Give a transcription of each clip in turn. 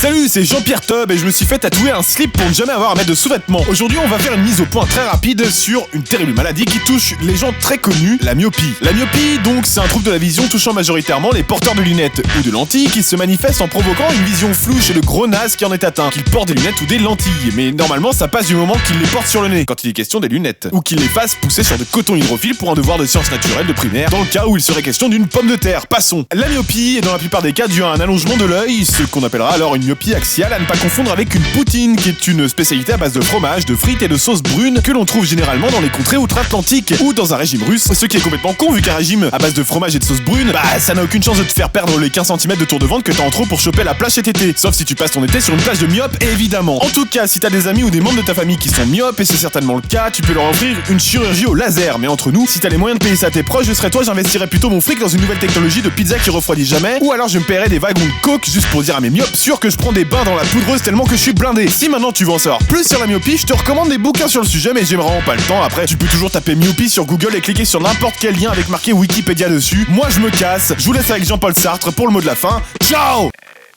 Salut, c'est Jean-Pierre Tob et je me suis fait tatouer un slip pour ne jamais avoir à mettre de sous-vêtements. Aujourd'hui, on va faire une mise au point très rapide sur une terrible maladie qui touche les gens très connus, la myopie. La myopie, donc, c'est un trouble de la vision touchant majoritairement les porteurs de lunettes ou de lentilles qui se manifeste en provoquant une vision floue chez le gros naze qui en est atteint, qu'il porte des lunettes ou des lentilles. Mais normalement, ça passe du moment qu'il les porte sur le nez, quand il est question des lunettes, ou qu'il les fasse pousser sur de coton hydrophile pour un devoir de sciences naturelles de primaire, dans le cas où il serait question d'une pomme de terre. Passons. La myopie est dans la plupart des cas due à un allongement de l'œil, ce qu'on appellera alors une myopie axiale, à ne pas confondre avec une poutine, qui est une spécialité à base de fromage, de frites et de sauce brune que l'on trouve généralement dans les contrées outre-Atlantique ou dans un régime russe, ce qui est complètement con vu qu'un régime à base de fromage et de sauce brune, bah ça n'a aucune chance de te faire perdre les 15 cm de tour de ventre que t'as en trop pour choper la plage cet été, sauf si tu passes ton été sur une plage de myopes évidemment. En tout cas, si t'as des amis ou des membres de ta famille qui sont myopes, et c'est certainement le cas, tu peux leur offrir une chirurgie au laser, mais entre nous, si t'as les moyens de payer ça à tes proches, je serais toi, j'investirais plutôt mon fric dans une nouvelle technologie de pizza qui refroidit jamais, ou alors je me paierais des wagons de coke juste pour dire à mes myopes sûr que je prends des bains dans la poudreuse tellement que je suis blindé. Si maintenant tu veux en savoir plus sur la myopie, je te recommande des bouquins sur le sujet, mais j'ai vraiment pas le temps. Après, tu peux toujours taper myopie sur Google et cliquer sur n'importe quel lien avec marqué Wikipédia dessus. Moi je me casse, je vous laisse avec Jean-Paul Sartre pour le mot de la fin. Ciao.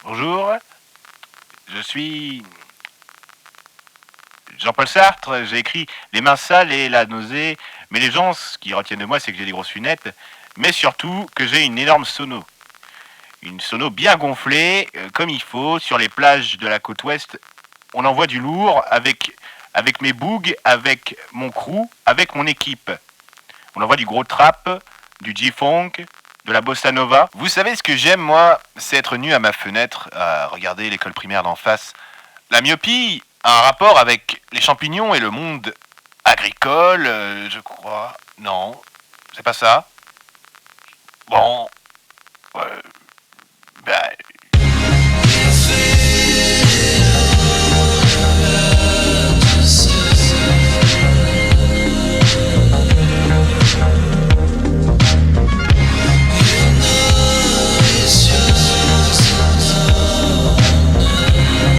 Bonjour, je suis Jean-Paul Sartre, j'ai écrit Les mains sales et la nausée, mais les gens, ce qu'ils retiennent de moi, c'est que j'ai des grosses lunettes, mais surtout que j'ai une énorme sono. Une sono bien gonflée, comme il faut, sur les plages de la côte ouest. On envoie du lourd avec mes bougs, avec mon crew, avec mon équipe. On envoie du gros trap, du G-funk, de la bossa nova. Vous savez ce que j'aime, moi, c'est être nu à ma fenêtre, à regarder l'école primaire d'en face. La myopie a un rapport avec les champignons et le monde agricole, je crois. Non, c'est pas ça. Bon...